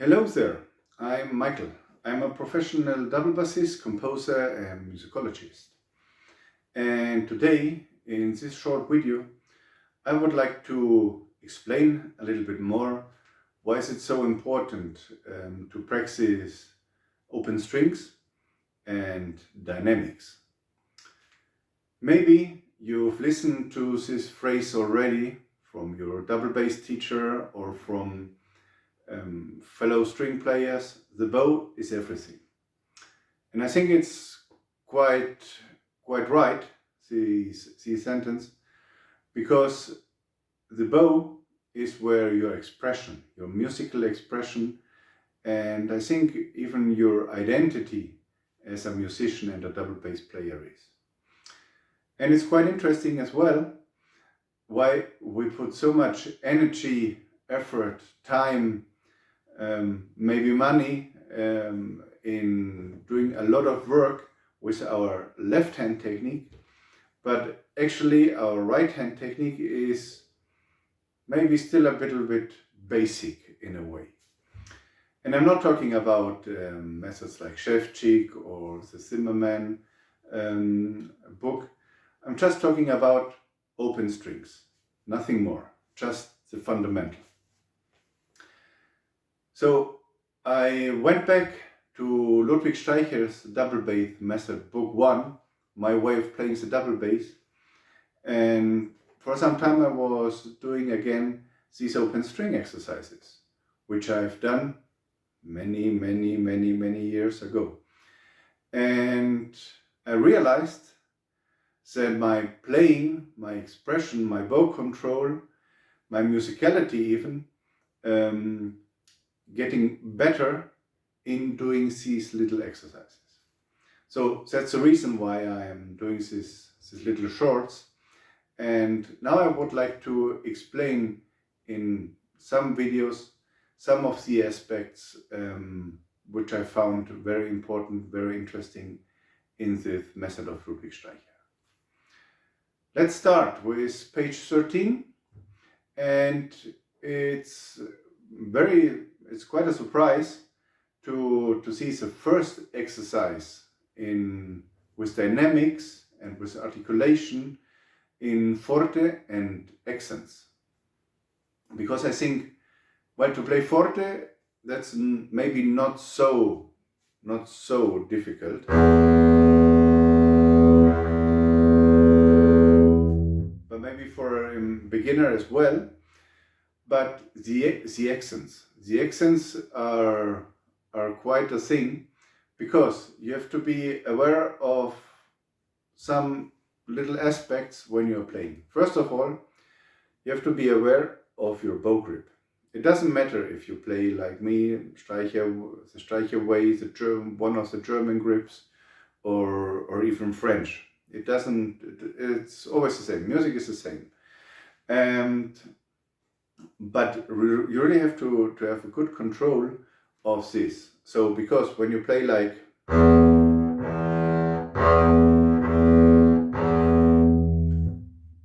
Hello there, I'm Michael. I'm a professional double bassist, composer and musicologist. And today, in this short video, I would like to explain a little bit more why is it so important to practice open strings and dynamics. Maybe you've listened to this phrase already from your double bass teacher or from fellow string players. The bow is everything. And I think it's quite right, the sentence, because the bow is where your expression, your musical expression, and I think even your identity as a musician and a double bass player is. And it's quite interesting as well why we put so much energy, effort, time, maybe money in doing a lot of work with our left hand technique, but actually our right hand technique is maybe still a little bit basic in a way. And I'm not talking about methods like Chefchik or the Zimmerman book. I'm just talking about open strings, nothing more, just the fundamental. So I went back to Ludwig Streicher's double bass method, book 1, my way of playing the double bass. And for some time I was doing again these open string exercises, which I've done many years ago. And I realized that my playing, my expression, my bow control, my musicality even, getting better in doing these little exercises. So that's the reason why I am doing these little shorts. And now I would like to explain in some videos some of the aspects which I found very important, very interesting in the method of Ludwig Streicher. Let's start with page 13, and it's quite a surprise to see the first exercise with dynamics and with articulation in forte and accents. Because I think, well, to play forte, that's maybe not so difficult. But maybe for a beginner as well. But the accents are quite a thing, because you have to be aware of some little aspects when you're playing. First of all, you have to be aware of your bow grip. It doesn't matter if you play like me, the Streicher way, one of the German grips, or even French. It's always the same. Music is the same. But you really have to have a good control of this. So because when you play like,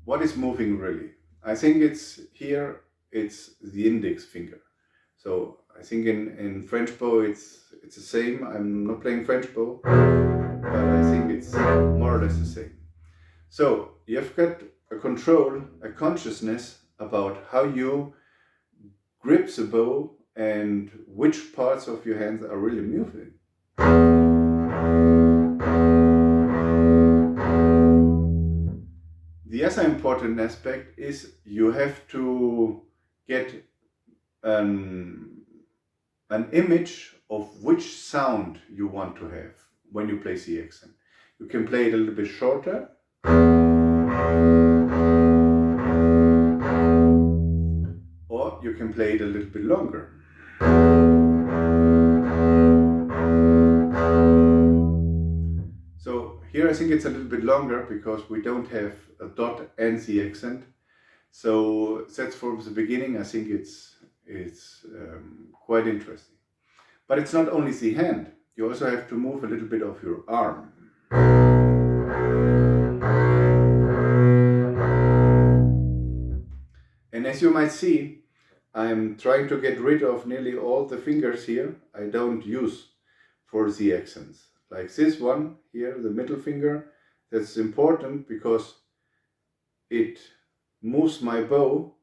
what is moving really? I think it's the index finger. So I think in French bow it's the same. I'm not playing French bow, but I think it's more or less the same. So you've got a control, a consciousness about how you grip the bow and which parts of your hands are really moving. The other important aspect is you have to get an image of which sound you want to have when you play the accent. You can play it a little bit shorter, or you can play it a little bit longer. So here I think it's a little bit longer because we don't have a dot and the accent. So that's from the beginning. I think it's quite interesting. But it's not only the hand. You also have to move a little bit of your arm. And as you might see, I'm trying to get rid of nearly all the fingers here I don't use for the accents. Like this one here, the middle finger, that's important because it moves my bow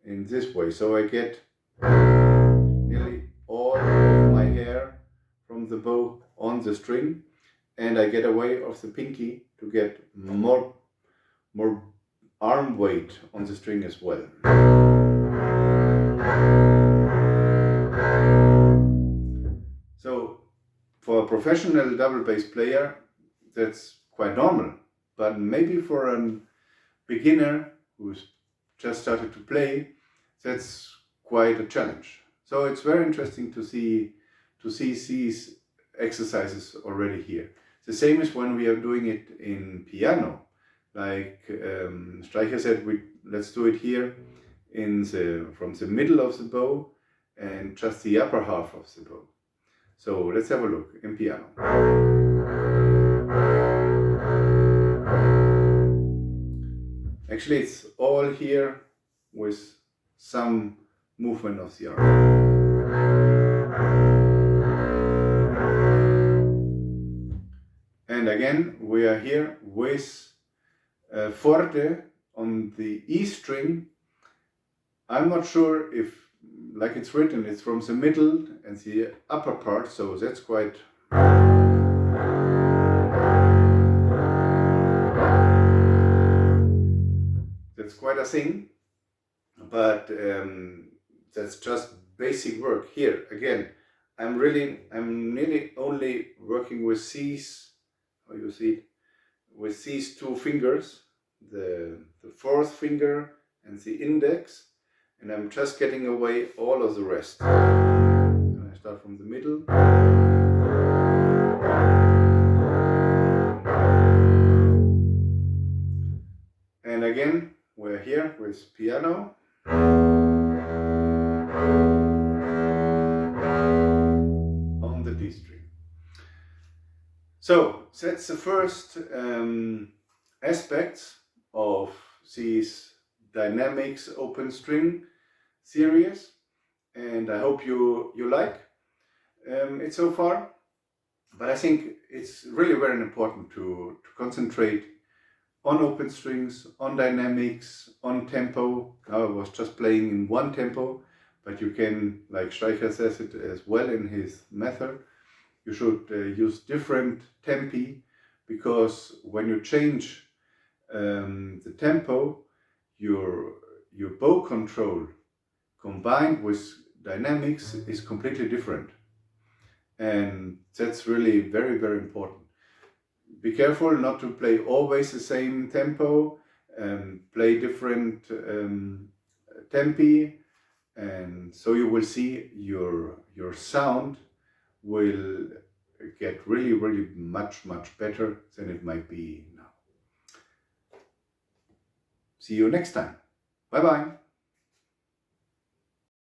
in this way. So I get nearly all of my hair from the bow on the string, and I get away of the pinky to get more arm weight on the string as well. So for a professional double bass player, that's quite normal, but maybe for a beginner who's just started to play, that's quite a challenge. So it's very interesting to see these exercises already here. The same as when we are doing it in piano. Like Streicher said, let's do it here from the middle of the bow and just the upper half of the bow. So let's have a look in piano. Actually, it's all here with some movement of the arm. And again, we are here with forte on the E string. I'm not sure if, like it's written, it's from the middle and the upper part, so that's quite... That's quite a thing, but that's just basic work. Here, again, I'm nearly only working with these, how you see it, with these two fingers, the fourth finger and the index, and I'm just getting away all of the rest. And I start from the middle. And again, we're here with piano. On the D string. So that's the first aspect of these dynamics open string series, and I hope you like it so far. But I think it's really very important to concentrate on open strings, on dynamics, on tempo. Now I was just playing in one tempo, but you can, like Streicher says it as well in his method, you should use different tempi, because when you change the tempo, your bow control combined with dynamics is completely different. And that's really very, very important. Be careful not to play always the same tempo, play different tempi, and so you will see your sound will get really, really much better than it might be now. See you next time. Bye bye.